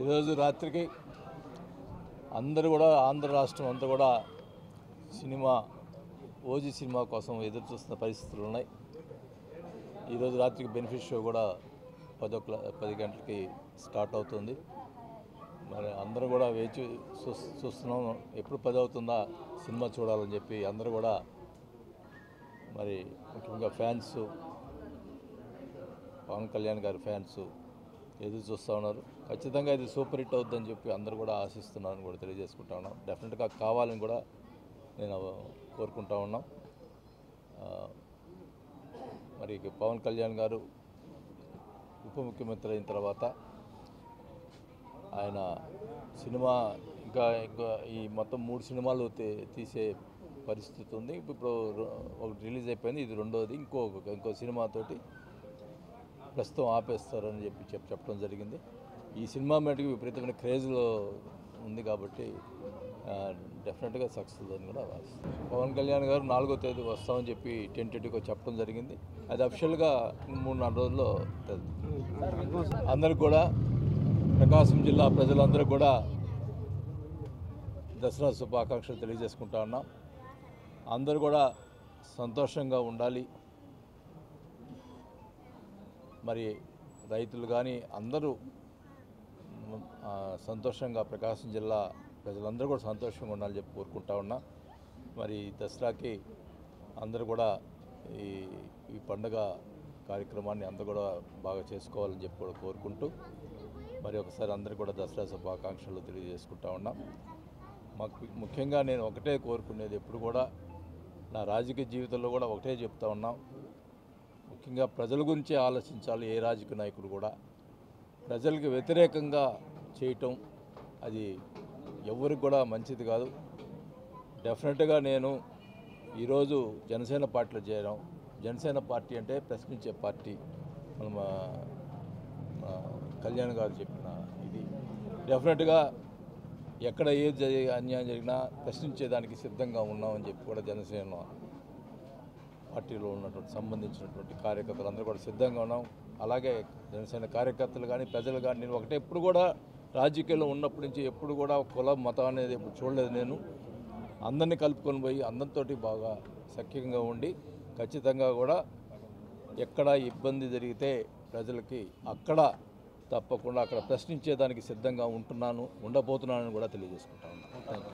ఈరోజు రాత్రికి అందరూ కూడా ఆంధ్ర రాష్ట్రం అంతా కూడా సినిమా ఓజీ సినిమా కోసం ఎదురు చూస్తున్న పరిస్థితులు ఉన్నాయి. ఈరోజు రాత్రికి బెనిఫిట్ షో కూడా 10 గంటలకి స్టార్ట్ అవుతుంది. మరి అందరూ కూడా వేచి చూస్తున్నాం, ఎప్పుడు 10 అవుతుందా సినిమా చూడాలని చెప్పి అందరూ కూడా మరి ముఖ్యంగా ఫ్యాన్స్, పవన్ కళ్యాణ్ గారి ఫ్యాన్స్ ఎదురు చూస్తూ ఉన్నారు. ఖచ్చితంగా ఇది సూపర్ హిట్ అవుతుందని చెప్పి అందరూ కూడా ఆశిస్తున్నారని కూడా తెలియజేసుకుంటా ఉన్నాం. డెఫినెట్గా కావాలని కూడా నేను కోరుకుంటా ఉన్నాం. మరి పవన్ కళ్యాణ్ గారు ఉప ముఖ్యమంత్రి అయిన తర్వాత ఆయన సినిమా ఇంకా ఈ మొత్తం 3 సినిమాలు తీసే పరిస్థితి ఉంది. ఇప్పుడు ఒకటి రిలీజ్ అయిపోయింది, ఇది రెండోది. ఇంకో సినిమాతోటి ప్రస్తుతం ఆపేస్తారని చెప్పడం జరిగింది. ఈ సినిమా మటుకు విపరీతమైన క్రేజ్లో ఉంది కాబట్టి డెఫినెట్గా సక్సెస్ అని కూడా భావిస్తాం. పవన్ కళ్యాణ్ గారు 4వ తేదీ వస్తామని చెప్పి టెంటేటివ్గా చెప్పడం జరిగింది. అది అఫిషియల్గా 3-4 రోజుల్లో అందరికి కూడా, ప్రకాశం జిల్లా ప్రజలందరూ కూడా దసరా శుభాకాంక్షలు తెలియజేసుకుంటా ఉన్నాం. అందరూ కూడా సంతోషంగా ఉండాలి. మరి రైతులు కానీ అందరూ సంతోషంగా, ప్రకాశం జిల్లా ప్రజలందరూ కూడా సంతోషంగా ఉండాలని చెప్పి కోరుకుంటా ఉన్నా. మరి దసరాకి అందరూ కూడా ఈ పండుగ కార్యక్రమాన్ని అందరూ కూడా బాగా చేసుకోవాలని చెప్పి కూడా కోరుకుంటూ మరి ఒకసారి అందరూ కూడా దసరా శుభాకాంక్షలు తెలియజేసుకుంటా ఉన్నాం. ముఖ్యంగా నేను ఒకటే కోరుకునేది, ఎప్పుడు కూడా నా రాజకీయ జీవితంలో కూడా ఒకటే చెప్తా ఉన్నాం, ముఖ్యంగా ప్రజల గురించే ఆలోచించాలి. ఏ రాజకీయ నాయకుడు కూడా ప్రజలకు వ్యతిరేకంగా చేయటం అది ఎవరికి కూడా మంచిది కాదు. డెఫినెట్గా నేను ఈరోజు జనసేన పార్టీలో చేరాం. జనసేన పార్టీ అంటే ప్రశ్నించే పార్టీ. మన కళ్యాణ్ గారు చెప్పిన ఇది డెఫినెట్గా ఎక్కడ ఏది అన్యాయం జరిగినా ప్రశ్నించేదానికి సిద్ధంగా ఉన్నామని చెప్పి కూడా జనసేన పార్టీలో ఉన్నటువంటి సంబంధించినటువంటి కార్యకర్తలు అందరూ కూడా సిద్ధంగా ఉన్నాం. అలాగే జనసేన కార్యకర్తలు కానీ ప్రజలు కానీ, నేను ఒకటే ఎప్పుడు కూడా రాజకీయాల్లో ఉన్నప్పటి నుంచి ఎప్పుడు కూడా కుల మతం అనేది ఎప్పుడు చూడలేదు. నేను అందరినీ కలుపుకొని పోయి అందరితోటి బాగా సఖ్యంగా ఉండి ఖచ్చితంగా కూడా ఎక్కడ ఇబ్బంది జరిగితే ప్రజలకి అక్కడ తప్పకుండా అక్కడ ప్రశ్నించేదానికి సిద్ధంగా ఉండబోతున్నానని కూడా తెలియజేసుకుంటా ఉన్నాను. Thank you.